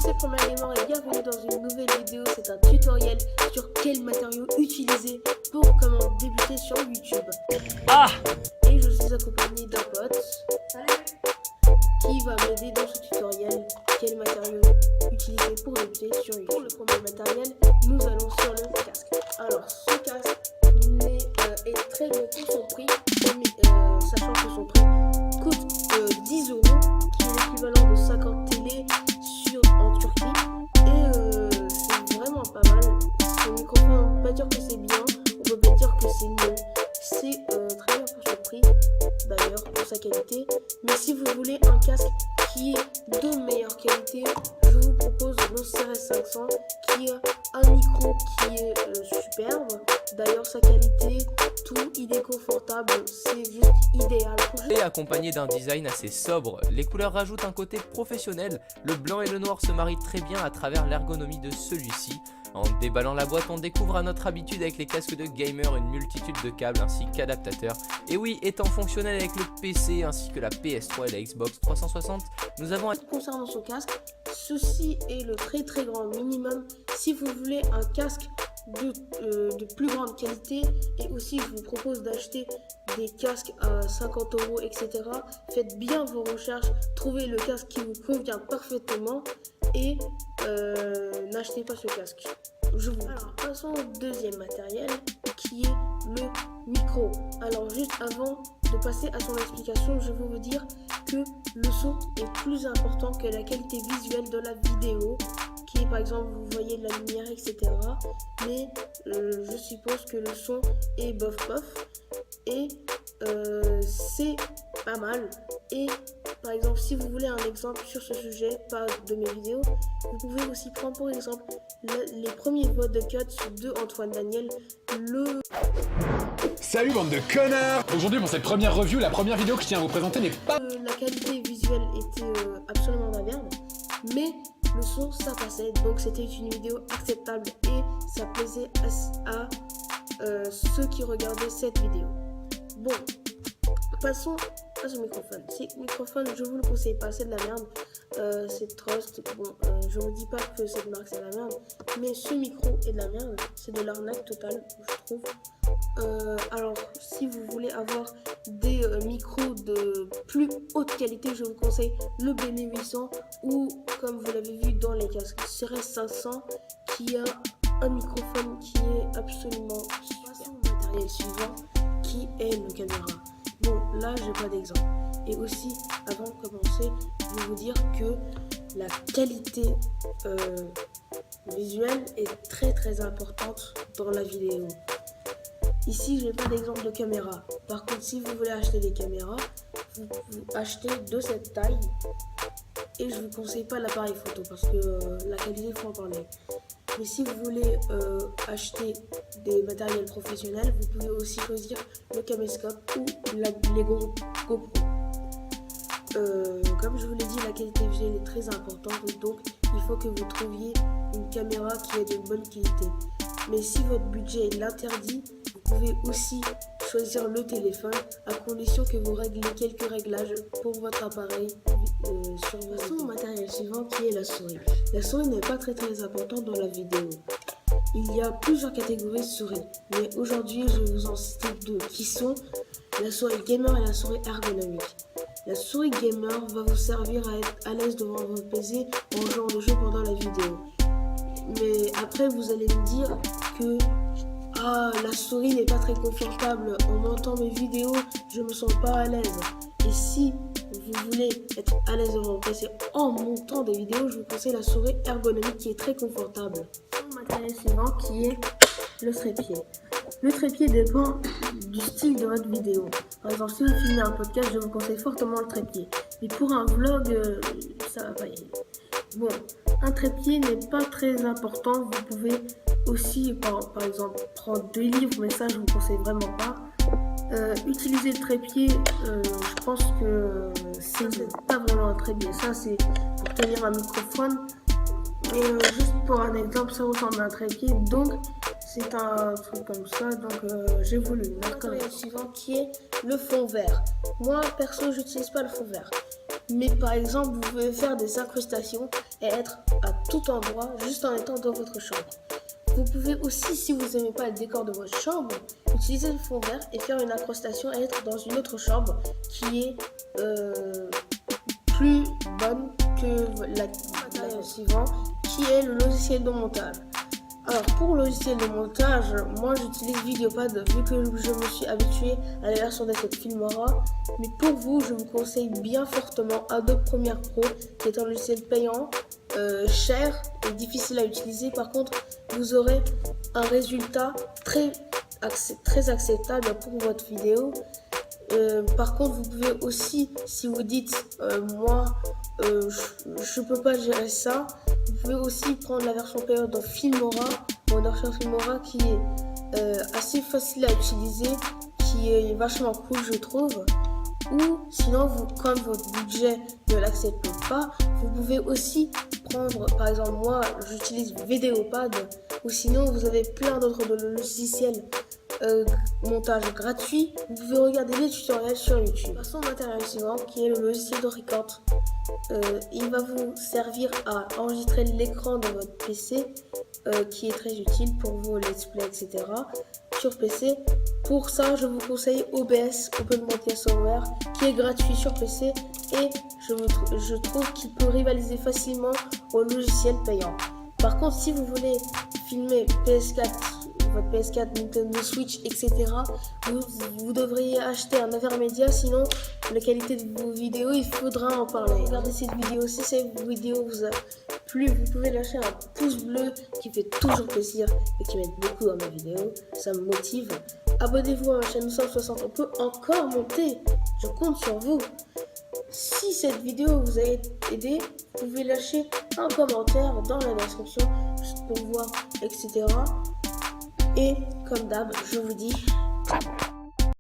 c'est Premier Gamer et bienvenue dans une nouvelle vidéo. C'est un tutoriel sur quels matériaux utiliser pour comment débuter sur YouTube. Et je suis accompagné d'un pote qui va m'aider dans ce tutoriel. Quels matériaux utiliser pour débuter sur YouTube. Pour le premier matériel, nous allons sur le casque. Alors ce casque est très bon pour son prix, sachant que son prix coûte 10 €, qui est l'équivalent de 50 télé en Turquie. Et c'est vraiment pas mal. Ce microphone, on peut pas dire que c'est bien, on peut pas dire que c'est mieux. C'est très bien pour son prix, d'ailleurs pour sa qualité. Mais si vous voulez un casque qui est de meilleure qualité, je vous propose le CRS500 qui a un micro qui est superbe. D'ailleurs sa qualité, tout, il est confortable, c'est juste idéal. Et accompagné d'un design assez sobre, les couleurs rajoutent un côté professionnel. Le blanc et le noir se marient très bien à travers l'ergonomie de celui-ci. En déballant la boîte, on découvre à notre habitude avec les casques de gamer une multitude de câbles ainsi qu'adaptateurs. Et oui, étant fonctionnel avec le PC ainsi que la PS3 et la Xbox 360, nous avons... Concernant son casque, ceci est le très grand minimum si vous voulez un casque de plus grande qualité. Et aussi je vous propose d'acheter des casques à 50 €, etc. Faites bien vos recherches, trouvez le casque qui vous convient parfaitement et n'achetez pas ce casque. Alors passons au deuxième matériel qui est le micro. Alors juste avant de passer à son explication, je veux vous dire que le son est plus important que la qualité visuelle de la vidéo, qui est par exemple vous voyez de la lumière, etc. Mais je suppose que le son est bof et c'est pas mal. Et par exemple, si vous voulez un exemple sur ce sujet, pas de mes vidéos, vous pouvez aussi prendre pour exemple les premiers votes de cut de Antoine Daniel. Salut bande de connards! Aujourd'hui pour cette première review, la première vidéo que je tiens à vous présenter n'est pas... La qualité visuelle était absolument de la merde, mais le son ça passait, donc c'était une vidéo acceptable et ça plaisait à ceux qui regardaient cette vidéo. Bon, passons à ce microphone. Ce microphone, je vous le conseille pas, c'est de la merde. C'est Trust. Bon, je vous dis pas que cette marque c'est de la merde, mais ce micro est de la merde. C'est de l'arnaque totale, je trouve. Alors, si vous voulez avoir des micros de plus haute qualité, je vous conseille le BM800 ou, comme vous l'avez vu dans les casques, CRS500 qui a un microphone qui est absolument super. Le matériel suivant qui est une caméra. Bon, là, j'ai pas d'exemple. Et aussi, avant de commencer, je vais vous dire que la qualité visuelle est très importante dans la vidéo. Ici, je n'ai pas d'exemple de caméra. Par contre, si vous voulez acheter des caméras, vous achetez de cette taille. Et je ne vous conseille pas l'appareil photo parce que la qualité, il faut en parler. Mais si vous voulez acheter des matériels professionnels, vous pouvez aussi choisir le caméscope ou les GoPro. Comme je vous l'ai dit, la qualité visuelle est très importante, donc il faut que vous trouviez une caméra qui est de bonne qualité. Mais si votre budget l'interdit, vous pouvez aussi choisir le téléphone à condition que vous réglez quelques réglages pour votre appareil sur votre matériel suivant qui est la souris. La souris n'est pas très importante dans la vidéo. Il y a plusieurs catégories de souris, mais aujourd'hui je vais vous en citer deux qui sont la souris gamer et la souris ergonomique. La souris gamer va vous servir à être à l'aise devant votre PC en jouant de jeu pendant la vidéo. Mais après vous allez me dire que la souris n'est pas très confortable, en montant mes vidéos, je me sens pas à l'aise. Et si vous voulez être à l'aise devant votre PC en montant des vidéos, je vous conseille la souris ergonomique qui est très confortable. Le matériel suivant qui est le trépied. Le trépied dépend du style de votre vidéo. Par exemple, si vous filmez un podcast, je vous conseille fortement le trépied. Mais pour un vlog, ça va pas y aller. Bon, un trépied n'est pas très important. Vous pouvez aussi, par exemple, prendre 2 livres, mais ça, je vous conseille vraiment pas. Utiliser le trépied, je pense que c'est pas vraiment un trépied. Ça, c'est pour tenir un microphone. Et juste pour un exemple, ça ressemble à un trépied. Donc, c'est un truc comme ça. Donc, j'ai voulu le matériel suivant qui est le fond vert. Moi, perso, j'utilise pas le fond vert. Mais par exemple, vous pouvez faire des incrustations et être à tout endroit juste en étant dans votre chambre. Vous pouvez aussi, si vous n'aimez pas le décor de votre chambre, utiliser le fond vert et faire une incrustation et être dans une autre chambre qui est plus bonne que la suivante, qui est le logiciel de montage. Alors pour le logiciel de montage, moi j'utilise Videopad vu que je me suis habitué à la version d'Adobe Filmora. Mais pour vous, je vous conseille bien fortement Adobe Premiere Pro, qui est un logiciel payant, cher et difficile à utiliser. Par contre, vous aurez un résultat très acceptable pour votre vidéo. Par contre, vous pouvez aussi, si vous dites moi je peux pas gérer ça, vous pouvez aussi prendre la version payante de Filmora, une version Filmora qui est assez facile à utiliser, qui est vachement cool je trouve. Ou sinon, comme votre budget ne l'accepte pas, vous pouvez aussi prendre, par exemple moi j'utilise Videopad, ou sinon vous avez plein d'autres logiciels montage gratuit. Vous pouvez regarder les tutoriels sur YouTube. Passons au matériel suivant qui est le logiciel de Record. Il va vous servir à enregistrer l'écran de votre PC, qui est très utile pour vos let's play, etc. sur PC. Pour ça, je vous conseille OBS, Open Media Software, qui est gratuit sur PC et je trouve qu'il peut rivaliser facilement au logiciel payant. Par contre, si vous voulez filmer PS4, votre PS4, Nintendo Switch, etc., vous devriez acheter un intermédiaire, sinon la qualité de vos vidéos, il faudra en parler. Regardez cette vidéo, si cette vidéo vous a plu, vous pouvez lâcher un pouce bleu qui fait toujours plaisir et qui m'aide beaucoup dans ma vidéo, ça me motive. Abonnez-vous à ma chaîne, nous sommes 60, on peut encore monter, je compte sur vous. Si cette vidéo vous a aidé, vous pouvez lâcher un commentaire dans la description juste pour voir, etc. Et comme d'hab, je vous dis